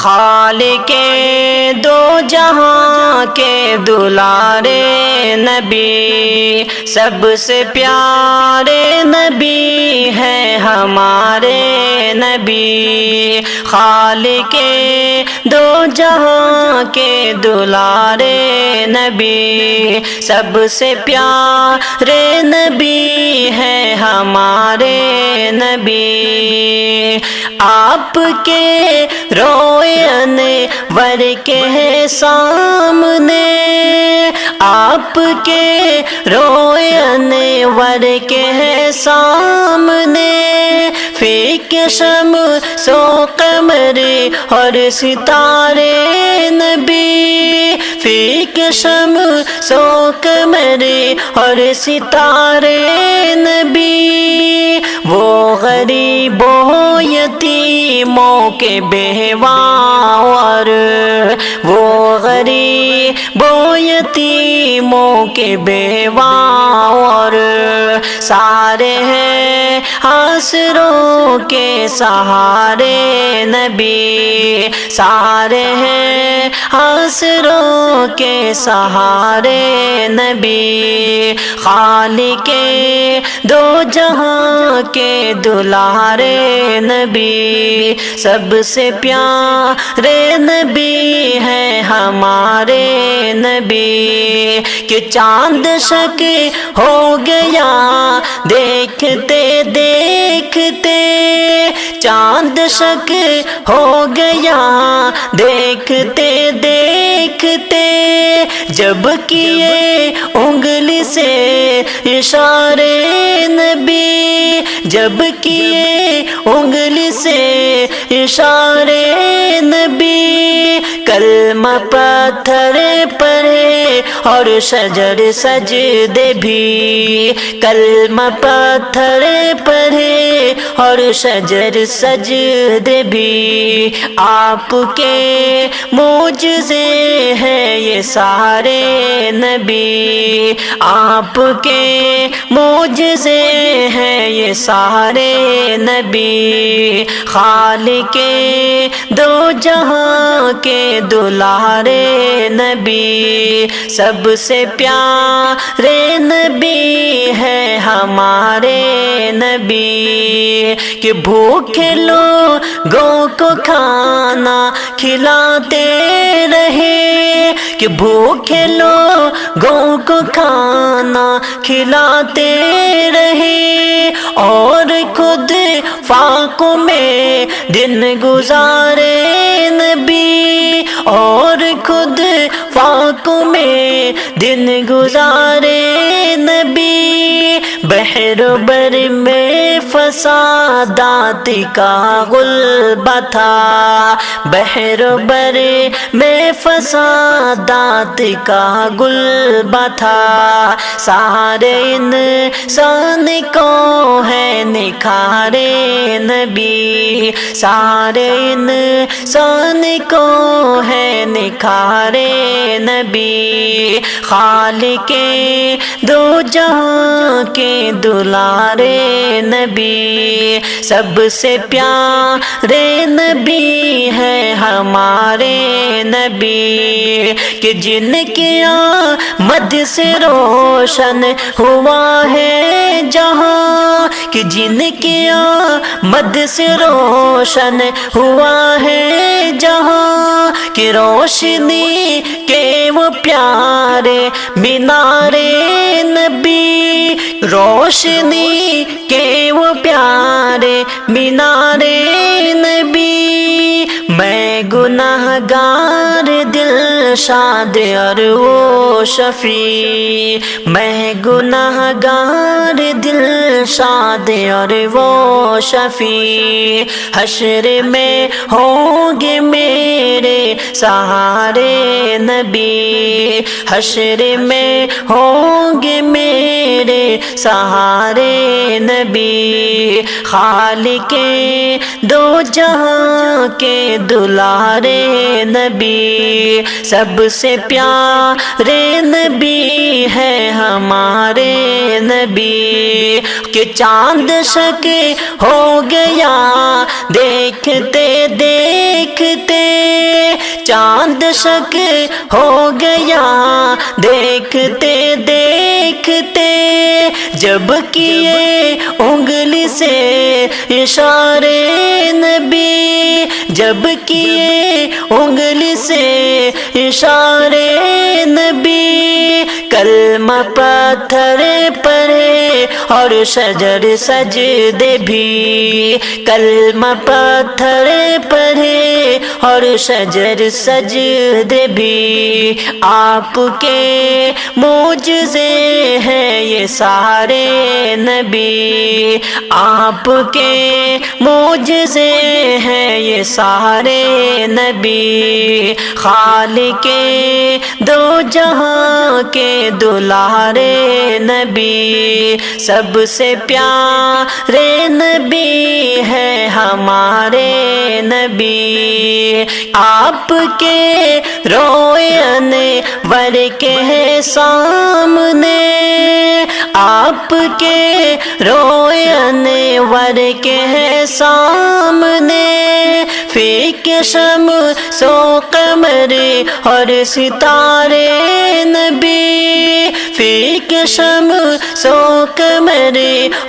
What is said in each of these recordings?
خالق دو جہاں کے دلارے نبی، سب سے پیارے نبی ہیں ہمارے نبی۔ خالق دو جہاں کے دلارے نبی، سب سے پیارے نبی ہیں ہمارے نبی۔ آپ کے روئے انور کے سامنے، آپ کے روئے انور کے سامنے، فیک شمس و قمر اور ستارے نبی، فیک شمس و قمر اور ستارے نبی۔ وہ غریبوں یتیموں کے بیواں اور وہ غریبوں یتیموں کے بیواں اور سارے ہیں آسروں کے سہارے نبی، سارے ہیں آسروں کے سہارے نبی۔ خالق دو جہاں کے دلارے نبی، سب سے پیارے نبی ہیں ہمارے نبی۔ کہ چاند شک ہو گیا دیکھتے دیکھتے، چاند شک ہو گیا دیکھتے دیکھتے، جب کیے انگلی سے اشارے نبی، جب کیے انگلی سے اشارے نبی۔ کلمہ پتھر پڑھے اور شجر سجدے بھی، کلمہ پتھر پڑھے اور شجر سجدے بھی۔ آپ کے معجزے ہیں یہ سارے نبی، آپ کے معجزے ہیں یہ سارے نبی۔ خالق دو جہاں کے دلارے نبی، سب سے پیارے نبی ہیں ہمارے نبی۔ کہ بھوکے لوگوں کو کھانا کھلاتے رہے، کہ بھوکے لوگوں کو کھانا کھلاتے رہے، اور خود فاقوں میں دن گزارے نبی، اور خود فاقوں میں دن گزارے نبی۔ بحر بر میں فسادات کا غلبہ تھا، بحر بر میں فسادات کا غلبہ تھا، سارے انسان کو ہے نکھارے نبی، سارے انسان کو ہے نکھارے نبی۔ خالق دو جہاں کے دلارے نبی، سب سے پیارے نبی ہیں ہمارے نبی۔ کہ جن کی آمد سے روشن ہوا ہے جہاں، کہ جن کی آمد سے روشن ہوا ہے جہاں، کہ روشنی کے وہ پیارے مینارے نبی، روشنی کے وہ پیارے مینارے نبی۔ میں گناہ گار دل شاد اور وہ شفیع، میں گناہ گار دل شاد اور وہ شفیع، حشر میں ہوں گے میرے سہارے نبی، حشر میں ہوں گے میرے سہارے نبی۔ خالق دو جہاں کے دلارے نبی، سب سے پیارے نبی ہے ہمارے نبی۔ کہ چاند شک ہو گیا دیکھتے دیکھتے، چاند شک ہو گیا دیکھتے دیکھتے، جب کیے انگلی سے اشارے نبی، جب کیے انگلی سے اشارے نبی، کلمہ پتھر پر ہے اور شجر سجدے بھی، کلمہ پتھر پر ہے اور شجر سجدے بھی، آپ کے معجزے ہیں یہ سارے نبی، آپ کے معجزے ہیں یہ سارے نبی، خالق دو جہاں کے دلارے نبی، سب سے پیارے نبی ہے ہمارے نبی، آپ کے روئن ور کے سامنے، آپ کے روئن ور کے سامنے، فیک شمس و قمر اور ستارے نبی، فیک شمس و قمر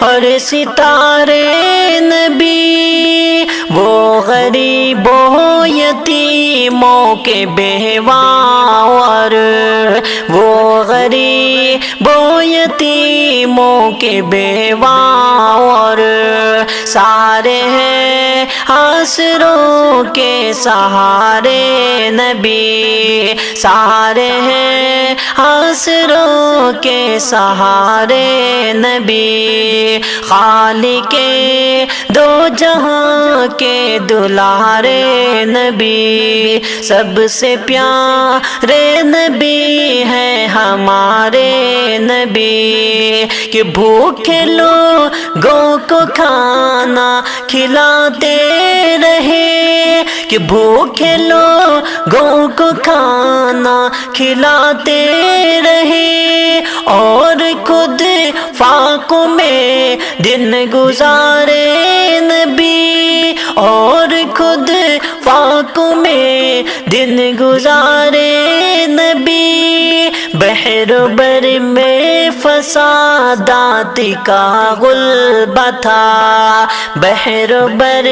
اور ستارے نبی، وہ غریبوں یتیموں کے بیواور، وہ غریبوں یتیموں کے بیواور، سارے ہیں آسروں کے سہارے نبی، سارے ہیں آسروں کے سہارے نبی، خالق دو جہاں کے دلارے نبی، سب سے پیارے نبی ہے ہمارے نبی، کہ بھوکے لوگوں کو کھانا کھلاتے رہے، کہ بھوکے لوگوں کو کھانا کھلاتے رہے، اور خود فاقوں میں دن گزارے نبی، اور خود فاقوں میں دن گزارے نبی، بحر بر میں فسادات کا غلبہ تھا، بحر بر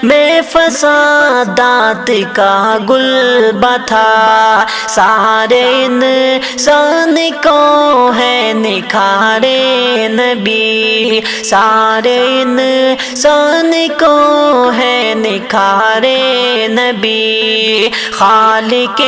میں فسادات کا غلبہ تھا، سارے انسان کو ہے نکھارے نبی، سارے انسان کو ہے نکھارے نبی، خالق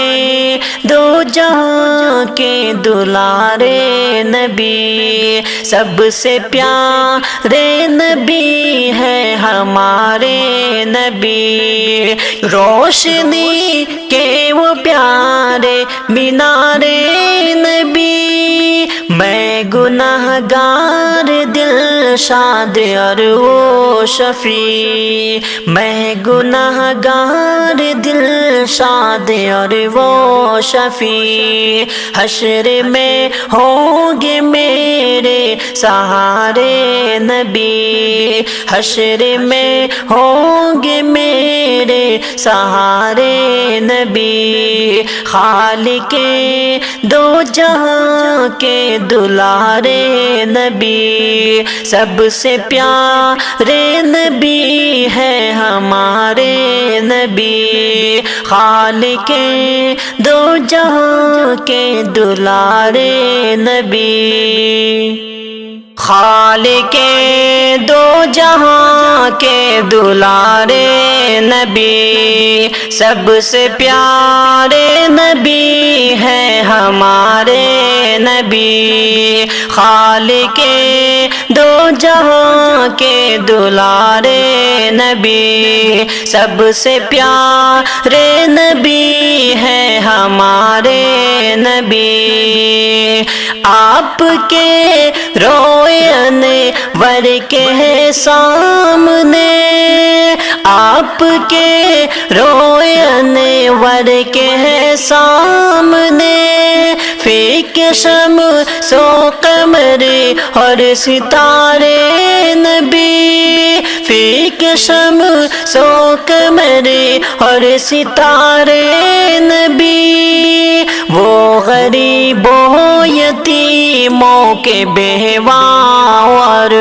دو جہاں کے دلارے نبی، سب سے پیارے نبی ہے ہمارے نبی، روشنی کے وہ پیارے مینارے نبی، میں گناہ گار دل شاد اور وہ شفیع، میں گناہ گار دل شاد اور وہ شفیع، حشر میں ہوں گے میرے سہارے نبی، حشر میں ہوں گے میرے سہارے نبی، خالق دو جہاں کے دلارے نبی، سب سے پیارے نبی ہے ہمارے نبی، خالق دو جہاں کے دلارے نبی، خالق دو جہاں کے دلارے نبی، سب سے پیارے نبی ہے ہمارے نبی، خالق دو جہاں کے دلارے نبی، سب سے پیارے نبی ہے ہمارے نبی، آپ کے روئن ور کے سامنے، آپ کے روئن انور کے سامنے فیک شمس و قمر اور ستارے نبی، فیک شمس و قمر اور ستارے نبی، وہ غریبوں یتیموں کے بیواور،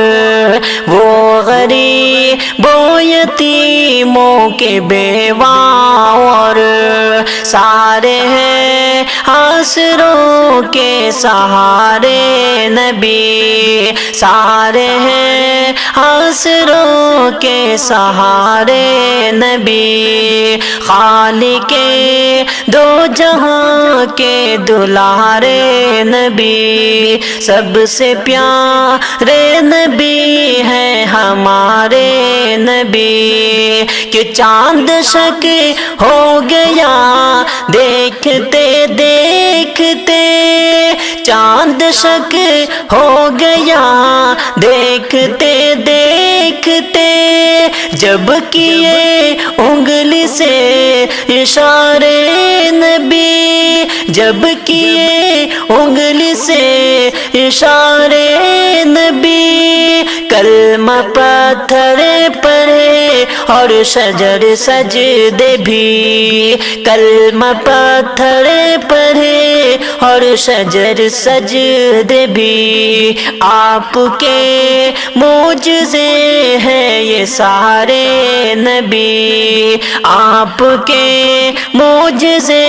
وہ غریبوں یتیموں کے بیواور، سارے ہیں آسروں کے سہارے نبی، سارے ہیں آسروں کے سہارے نبی، خالق دو جہاں کے دلارے نبی، سب سے پیارے نبی ہے ہمارے نبی، کہ چاند شک ہو گیا دیکھتے دیکھتے، چاند شک ہو گیا دیکھتے دیکھتے، جب کیے انگلی سے اشارے نبی، جب کیے انگلی سے اشارے نبی، کلمہ پتھر پڑھے اور شجر سجدے بھی، کلمہ پتھر پڑھے اور شجر سجدے بھی، آپ کے معجزے ہیں یہ سارے نبی، آپ کے معجزے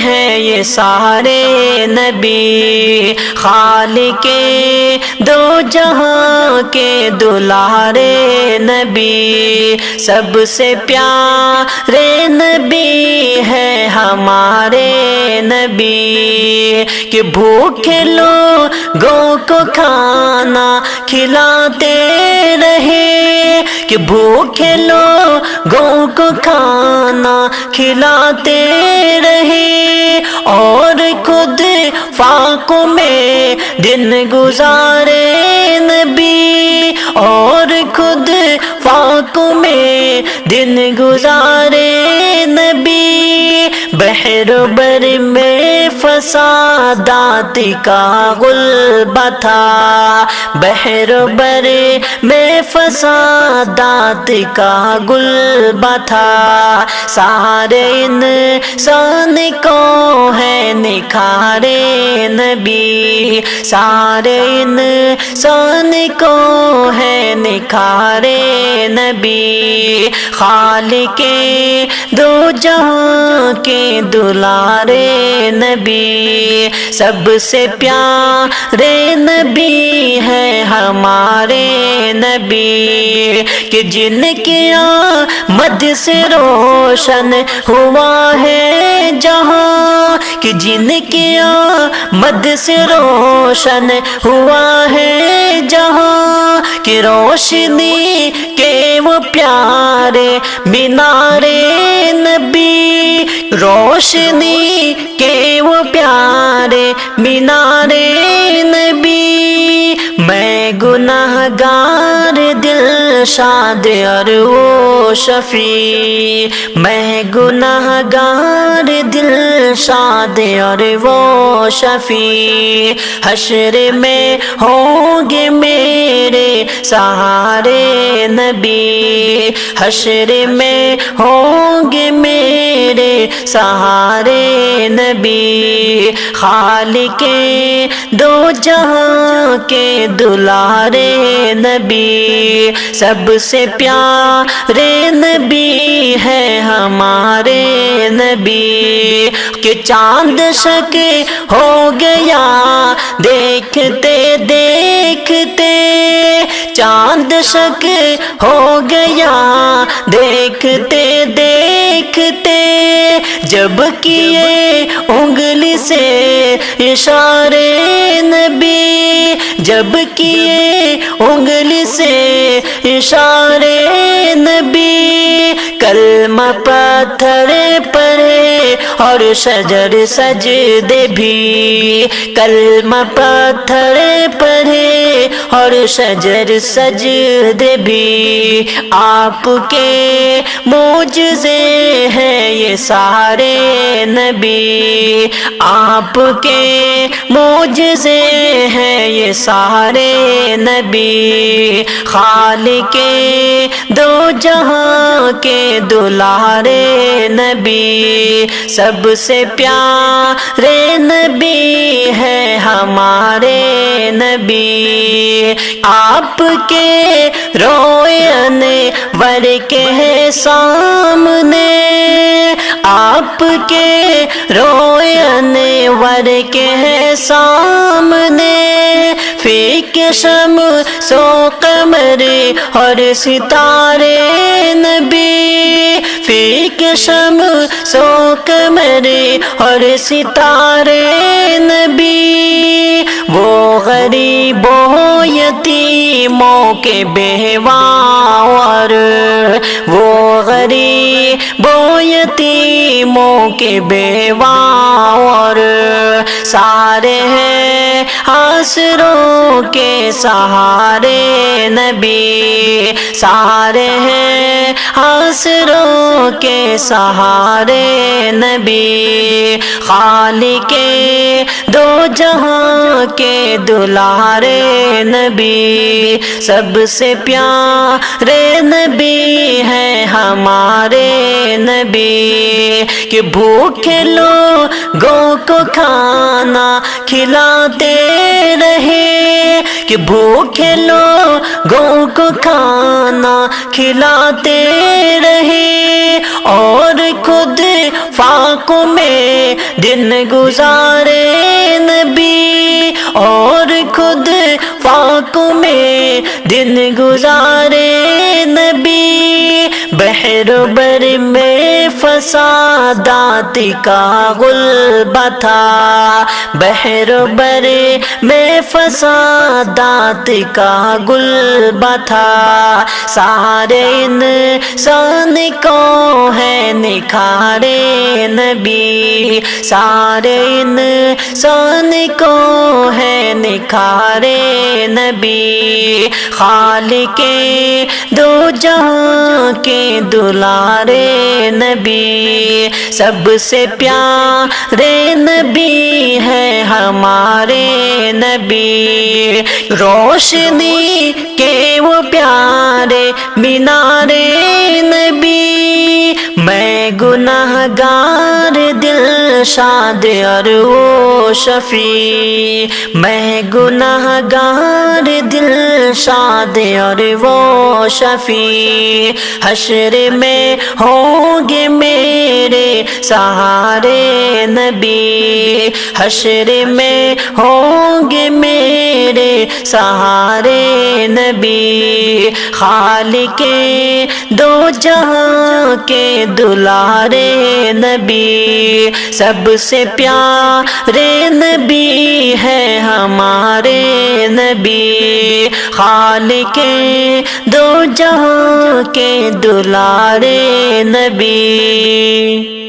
ہیں یہ سارے نبی، خالق دو جہاں کے دلارے نبی، سب سے پیارے نبی ہے ہمارے نبی، کہ بھوکے لوگوں کو کھانا کھلاتے رہے، کہ بھوکے لوگوں کو کھانا کھلاتے رہے، اور خود فاقوں میں دن گزارے نبی، اور خود فاقوں میں دن گزارے نبی، بحر و بر میں فسادات کا غلبہ تھا، بحر و بر میں فسادات کا غلبہ تھا، سارے انسان کو ہے نکھارے نبی، سارے انسان کو ہے نکھارے نبی، خالق دو جہاں کے دلارے نبی، سب سے پیارے نبی ہے ہمارے نبی، کہ جن کی آمد سے روشن ہوا ہے جہاں، کہ جن کی آمد سے روشن ہوا ہے جہاں، کہ روشنی کے وہ پیارے مینارے نبی، روشنی کے وہ پیارے مینارے نبی، میں گناہ گار دل شاد اور وہ شفیع، میں گناہ گار دل شاد اور وہ شفیع، حشر میں ہوں گے میرے سہارے نبی، حشر میں ہوں گے میرے سہارے نبی، خالق دو جہاں کے دلارے نبی، سب سے پیارے نبی ہے ہمارے نبی، کہ چاند شک ہو گیا دیکھتے دیکھتے، چاند شک ہو گیا دیکھتے دیکھتے، جب کیے انگلی سے اشارے نبی، جب کیے انگلی سے اشارے نبی، کلمہ پتھر پڑھے اور شجر سجدے بھی، کلمہ پتھر پڑھے اور شجر سجدے بھی، آپ کے معجزے ہیں یہ سارے نبی، آپ کے معجزے ہیں یہ سارے نبی، خالق دو جہاں کے دلارے نبی، سب سے پیارے نبی ہے ہمارے نبی، آپ کے روئے انور کے سامنے، آپ کے روئے انور کے سامنے، فیک شمس و قمر اور ستارے نبی، فیک شمس و قمر اور ستارے نبی، وہ غریبوں یتیموں کے بیواں اور وہ غریبوں یتیموں کے بیواں اور سارے ہیں آسروں کے سہارے نبی، سارے ہیں آسروں کے سہارے نبی، خالق دو جہاں کے دلارے نبی، سب سے پیارے نبی ہے ہمارے نبی، کہ بھوکے لوگوں کو کھانا کھلاتے رہے، کہ بھوکے لوگوں کو کھانا کھلاتے رہے، اور خود فاقوں میں دن گزارے نبی، اور خود فاقوں میں دن گزارے نبی، بحر بر میں فسادات کا غلبہ تھا، بحر بر میں فسادات کا غلبہ تھا، سارے انسان کو ہے نکھارے نبی، سارے انسان کو ہے نکھارے نبی، خالق دو جہاں کے دلارے نبی، سب سے پیارے نبی ہے ہمارے نبی، روشنی کے وہ پیارے مینارے نبی، میں گناہ گار دل شاد اور وہ شفیع، میں گناہ گار دل شاد اور وہ شفیع، حشر میں ہوں گے میرے سہارے نبی، حشر میں ہوں گے میرے سہارے نبی، خالق دو جہاں کے دلارے نبی، سب سے پیارے نبی ہے ہمارے نبی، خالق دو جہاں کے دلارے نبی۔